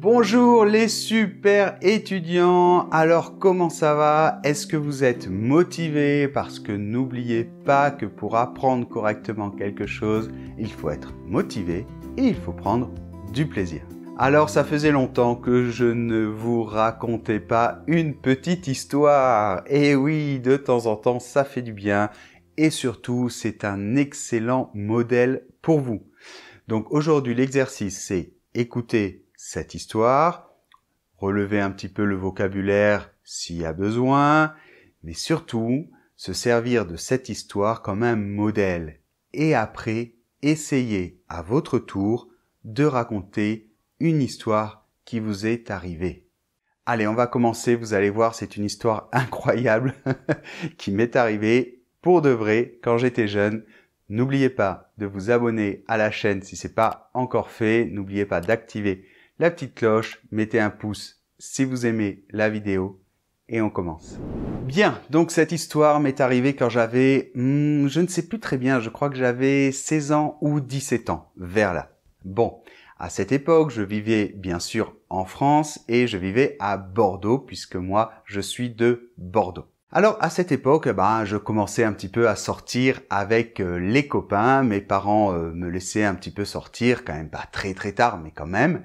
Bonjour les super étudiants, alors comment ça va? Est-ce que vous êtes motivés? Parce que n'oubliez pas que pour apprendre correctement quelque chose, il faut être motivé et il faut prendre du plaisir. Alors ça faisait longtemps que je ne vous racontais pas une petite histoire. Et oui, de temps en temps, ça fait du bien et surtout, c'est un excellent modèle pour vous. Donc aujourd'hui, l'exercice, c'est écouter cette histoire, relever un petit peu le vocabulaire s'il y a besoin, mais surtout se servir de cette histoire comme un modèle. Et après, essayez à votre tour de raconter une histoire qui vous est arrivée. Allez, on va commencer, vous allez voir, c'est une histoire incroyable qui m'est arrivée pour de vrai quand j'étais jeune. N'oubliez pas de vous abonner à la chaîne si ce n'est pas encore fait. N'oubliez pas d'activer la petite cloche, mettez un pouce si vous aimez la vidéo et on commence. Bien, donc cette histoire m'est arrivée quand j'avais, je ne sais plus très bien, je crois que j'avais 16 ans ou 17 ans, vers là. Bon, à cette époque, je vivais bien sûr en France et je vivais à Bordeaux puisque moi, je suis de Bordeaux. Alors à cette époque, je commençais un petit peu à sortir avec les copains. Mes parents me laissaient un petit peu sortir, quand même pas très tard, mais quand même.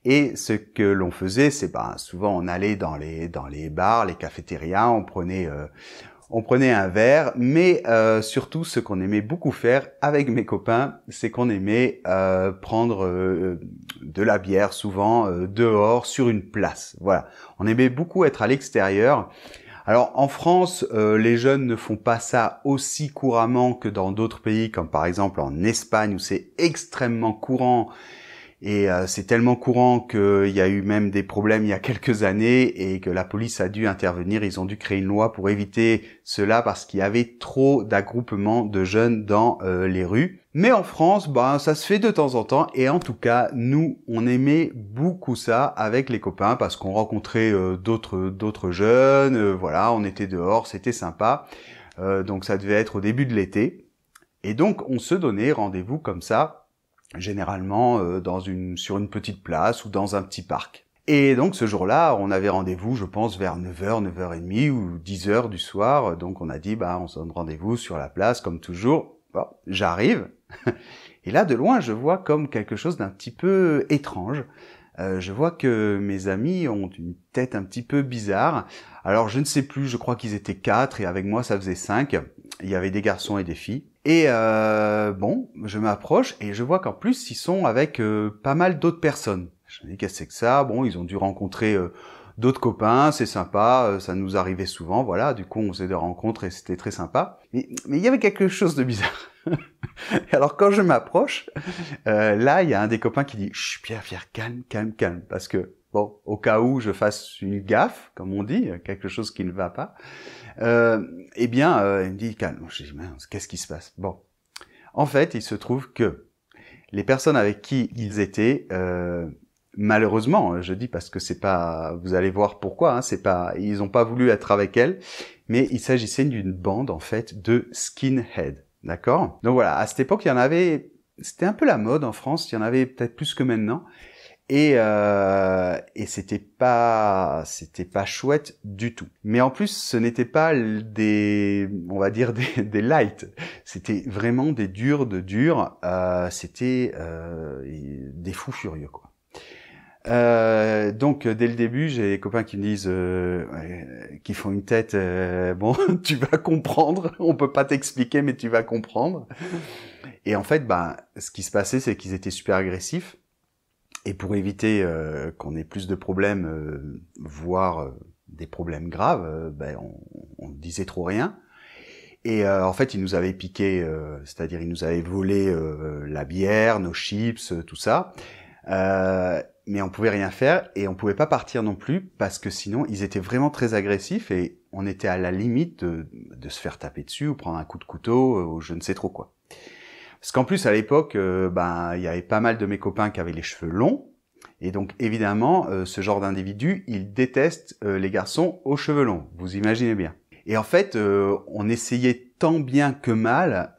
Et ce que l'on faisait, c'est souvent on allait dans les bars, les cafétérias, on prenait un verre, mais surtout ce qu'on aimait beaucoup faire avec mes copains, c'est qu'on aimait prendre de la bière, souvent dehors sur une place. Voilà, on aimait beaucoup être à l'extérieur. Alors en France, les jeunes ne font pas ça aussi couramment que dans d'autres pays, comme par exemple en Espagne où c'est extrêmement courant. Et c'est tellement courant qu'il y a eu même des problèmes il y a quelques années et que la police a dû intervenir. Ils ont dû créer une loi pour éviter cela parce qu'il y avait trop d'agroupements de jeunes dans les rues. Mais en France, ça se fait de temps en temps. Et en tout cas, nous, on aimait beaucoup ça avec les copains parce qu'on rencontrait d'autres jeunes. Voilà, on était dehors, c'était sympa. Donc ça devait être au début de l'été. Et donc, on se donnait rendez-vous comme ça, généralement sur une petite place ou dans un petit parc. Et donc ce jour-là, on avait rendez-vous, je pense, vers 9h, 9h30 ou 10h du soir. Donc on a dit, on se donne rendez-vous sur la place, comme toujours. Bon, j'arrive. Et là, de loin, je vois comme quelque chose d'un petit peu étrange. Je vois que mes amis ont une tête un petit peu bizarre. Alors je ne sais plus, je crois qu'ils étaient 4 et avec moi ça faisait 5. Il y avait des garçons et des filles. Et je m'approche et je vois qu'en plus ils sont avec pas mal d'autres personnes. Je me dis qu'est-ce que c'est que ça? Bon, ils ont dû rencontrer d'autres copains, c'est sympa, ça nous arrivait souvent, voilà. Du coup, on faisait des rencontres et c'était très sympa. Mais il y avait quelque chose de bizarre. Alors quand je m'approche, là il y a un des copains qui dit chut, Pierre, calme, parce que bon, au cas où je fasse une gaffe, comme on dit, quelque chose qui ne va pas. Il me dit calme. Je dis mince, qu'est-ce qui se passe? Bon, en fait, il se trouve que les personnes avec qui ils étaient, malheureusement, je dis parce que c'est pas, vous allez voir pourquoi, ils ont pas voulu être avec elles, mais il s'agissait d'une bande en fait de skinhead, d'accord? Donc voilà, à cette époque, il y en avait, c'était un peu la mode en France, il y en avait peut-être plus que maintenant. Et c'était pas chouette du tout. Mais en plus, ce n'était pas on va dire des light. C'était vraiment des durs de durs. C'était des fous furieux, quoi. Donc dès le début, j'ai des copains qui me disent, qui font une tête. Bon, tu vas comprendre. On peut pas t'expliquer, mais tu vas comprendre. Et en fait, ce qui se passait, c'est qu'ils étaient super agressifs. Et pour éviter qu'on ait plus de problèmes, voire des problèmes graves, on disait trop rien. Et en fait, ils nous avaient piqué, c'est-à-dire ils nous avaient volé la bière, nos chips, tout ça. Mais on pouvait rien faire et on pouvait pas partir non plus parce que sinon, ils étaient vraiment très agressifs et on était à la limite de se faire taper dessus ou prendre un coup de couteau ou je ne sais trop quoi. Parce qu'en plus, à l'époque, il y avait pas mal de mes copains qui avaient les cheveux longs. Et donc, évidemment, ce genre d'individu, il déteste les garçons aux cheveux longs. Vous imaginez bien. Et en fait, on essayait tant bien que mal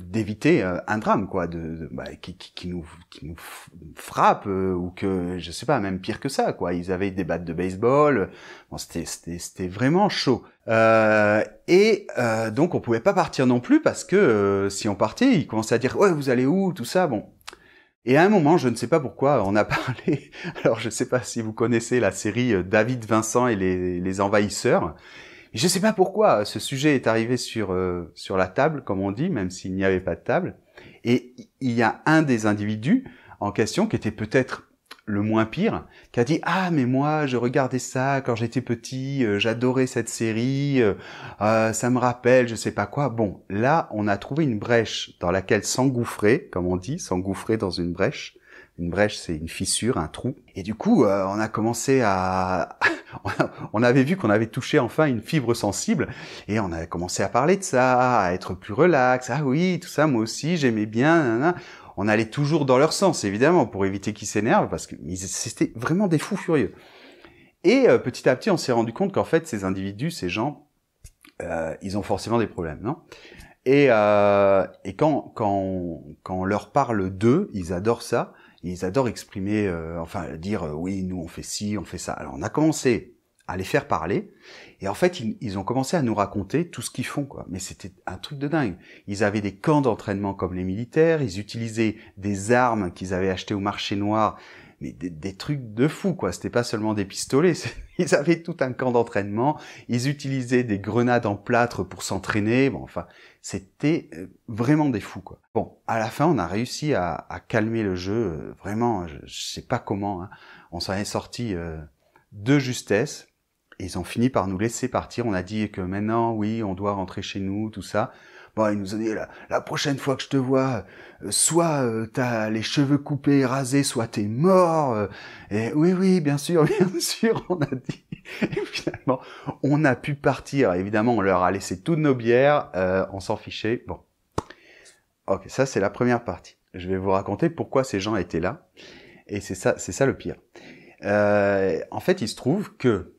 d'éviter un drame, quoi, qui nous frappe ou que je sais pas, même pire que ça, quoi. Ils avaient des battes de baseball. Bon, c'était vraiment chaud. Donc on pouvait pas partir non plus parce que si on partait, ils commençaient à dire ouais, vous allez où, tout ça. Bon. Et à un moment, je ne sais pas pourquoi, on a parlé. Alors je sais pas si vous connaissez la série David Vincent et les envahisseurs. Je ne sais pas pourquoi ce sujet est arrivé sur la table, comme on dit, même s'il n'y avait pas de table. Et il y a un des individus en question qui était peut-être le moins pire, qui a dit « Ah, mais moi, je regardais ça quand j'étais petit, j'adorais cette série, ça me rappelle, je sais pas quoi. » Bon, là, on a trouvé une brèche dans laquelle s'engouffrer, comme on dit, s'engouffrer dans une brèche. Une brèche, c'est une fissure, un trou. Et du coup, on a commencé à... on avait vu qu'on avait touché enfin une fibre sensible, et on avait commencé à parler de ça, à être plus relax. Ah oui, tout ça, moi aussi, j'aimais bien. Nanana. On allait toujours dans leur sens, évidemment, pour éviter qu'ils s'énervent, parce que c'était vraiment des fous furieux. Et petit à petit, on s'est rendu compte qu'en fait, ces individus, ces gens, ils ont forcément des problèmes, non ? Et quand on leur parle d'eux, ils adorent ça. Ils adorent exprimer, dire oui, nous on fait ci, on fait ça. Alors on a commencé à les faire parler, et en fait ils ont commencé à nous raconter tout ce qu'ils font, quoi. Mais c'était un truc de dingue. Ils avaient des camps d'entraînement comme les militaires, ils utilisaient des armes qu'ils avaient achetées au marché noir, mais des trucs de fou, quoi. C'était pas seulement des pistolets, ils avaient tout un camp d'entraînement, ils utilisaient des grenades en plâtre pour s'entraîner, bon, enfin, c'était vraiment des fous, quoi. Bon, à la fin, on a réussi à calmer le jeu, vraiment, je sais pas comment, hein. On s'en est sorti de justesse, et ils ont fini par nous laisser partir. On a dit que maintenant, oui, on doit rentrer chez nous, tout ça. Bon, ils nous ont dit, la prochaine fois que je te vois, soit t'as les cheveux coupés, rasés, soit t'es mort. Et oui, bien sûr, on a dit. Et finalement, on a pu partir. Évidemment, on leur a laissé toutes nos bières, on s'en fichait. Bon. Ok, ça c'est la première partie. Je vais vous raconter pourquoi ces gens étaient là. Et c'est ça le pire. En fait, il se trouve que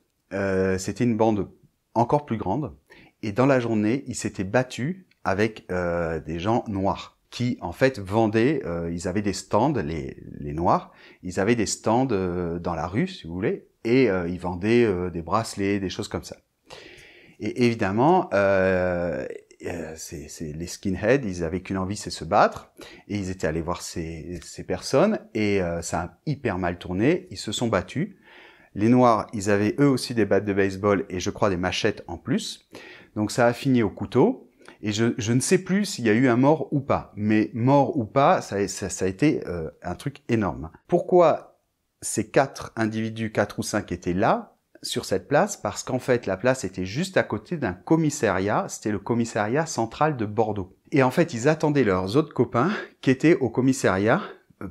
c'était une bande encore plus grande. Et dans la journée, ils s'étaient battus avec des gens noirs qui, en fait, vendaient, ils avaient des stands, les noirs, ils avaient des stands dans la rue, si vous voulez, et ils vendaient des bracelets, des choses comme ça. Et évidemment, les skinheads, ils avaient qu'une envie, c'est se battre, et ils étaient allés voir ces personnes, et ça a hyper mal tourné, ils se sont battus. Les noirs, ils avaient eux aussi des battes de baseball, et je crois des machettes en plus, donc ça a fini au couteau. Et je ne sais plus s'il y a eu un mort ou pas. Mais mort ou pas, ça a été un truc énorme. Pourquoi ces 4 individus, 4 ou 5 étaient là, sur cette place? Parce qu'en fait, la place était juste à côté d'un commissariat. C'était le commissariat central de Bordeaux. Et en fait, ils attendaient leurs autres copains qui étaient au commissariat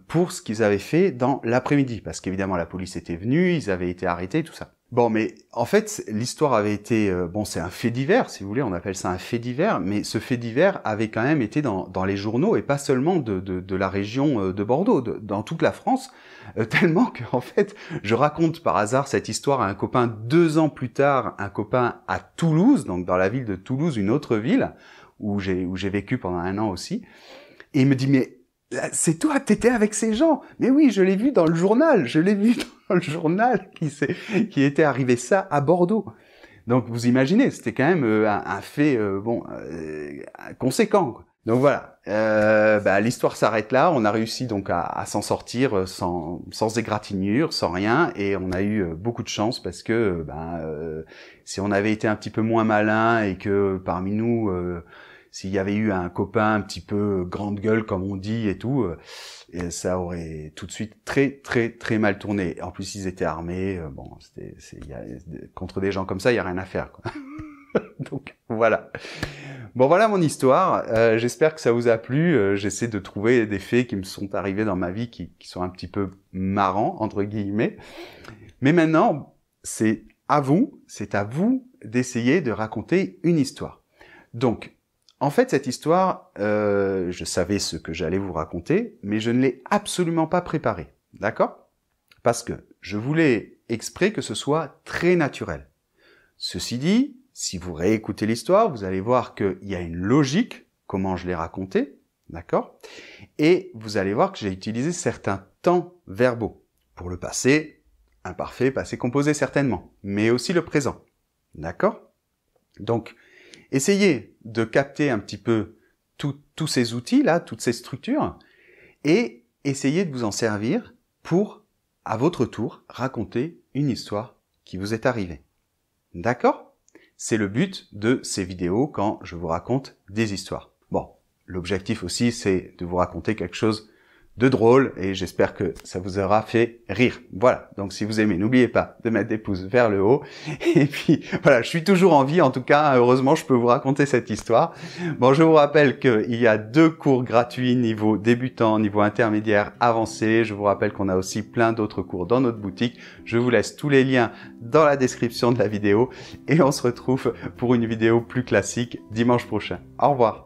pour ce qu'ils avaient fait dans l'après-midi. Parce qu'évidemment, la police était venue, ils avaient été arrêtés, tout ça. Bon, mais en fait, l'histoire avait été... c'est un fait divers, si vous voulez, on appelle ça un fait divers, mais ce fait divers avait quand même été dans les journaux, et pas seulement de la région de Bordeaux, dans toute la France, tellement que, en fait, je raconte par hasard cette histoire à un copain 2 ans plus tard, un copain à Toulouse, donc dans la ville de Toulouse, une autre ville, où j'ai vécu pendant 1 an aussi, et il me dit, mais c'est toi, t'étais avec ces gens. Mais oui, je l'ai vu dans le journal. Qui était arrivé ça à Bordeaux. Donc vous imaginez, c'était quand même un fait conséquent, quoi. Donc voilà, l'histoire s'arrête là. On a réussi donc à s'en sortir sans égratignure, sans rien, et on a eu beaucoup de chance parce que si on avait été un petit peu moins malin et que parmi nous s'il y avait eu un copain un petit peu grande gueule, comme on dit, et tout, et ça aurait tout de suite très, très, très mal tourné. En plus, ils étaient armés. Contre des gens comme ça, il y a rien à faire, quoi. Donc, voilà. Bon, voilà mon histoire. J'espère que ça vous a plu. J'essaie de trouver des faits qui me sont arrivés dans ma vie qui sont un petit peu marrants, entre guillemets. Mais maintenant, c'est à vous d'essayer de raconter une histoire. Donc, en fait, cette histoire, je savais ce que j'allais vous raconter, mais je ne l'ai absolument pas préparée, d'accord? Parce que je voulais exprès que ce soit très naturel. Ceci dit, si vous réécoutez l'histoire, vous allez voir qu'il y a une logique, comment je l'ai racontée, D'accord? Et vous allez voir que j'ai utilisé certains temps verbaux. Pour le passé, imparfait, passé composé certainement, mais aussi le présent. D'accord? Donc, essayez de capter un petit peu tous ces outils-là, toutes ces structures, et essayez de vous en servir pour, à votre tour, raconter une histoire qui vous est arrivée. D'accord? C'est le but de ces vidéos quand je vous raconte des histoires. Bon, l'objectif aussi, c'est de vous raconter quelque chose de drôle et j'espère que ça vous aura fait rire. Voilà, donc si vous aimez, n'oubliez pas de mettre des pouces vers le haut. Et puis voilà, je suis toujours en vie, en tout cas, heureusement, je peux vous raconter cette histoire. Bon, je vous rappelle qu'il y a 2 cours gratuits, niveau débutant, niveau intermédiaire, avancé. Je vous rappelle qu'on a aussi plein d'autres cours dans notre boutique. Je vous laisse tous les liens dans la description de la vidéo et on se retrouve pour une vidéo plus classique dimanche prochain. Au revoir.